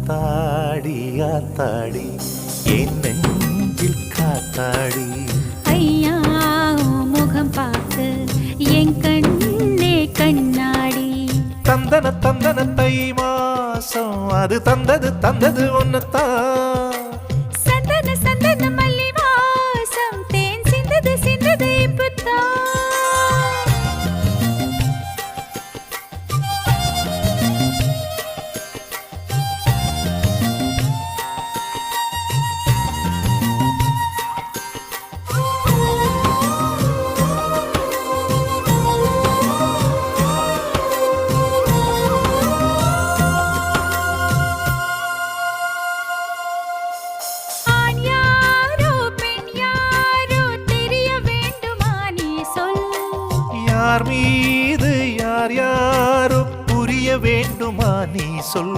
ஆத்தாடி ஆத்தாடி என் நெஞ்சில் காத்தாடி ஐயா முகம் பார்த்து என் கண்ணே கண்ணாடி தந்தன தந்தன தை மாசம் அது தந்தது ஒன்னத்தான் சந்தன சந்தன மல்லி வாசம் தேன் சிந்தது இப்பத்தான் யார் மீது யார் யாரோ புரிய வேண்டுமா நீ சொல்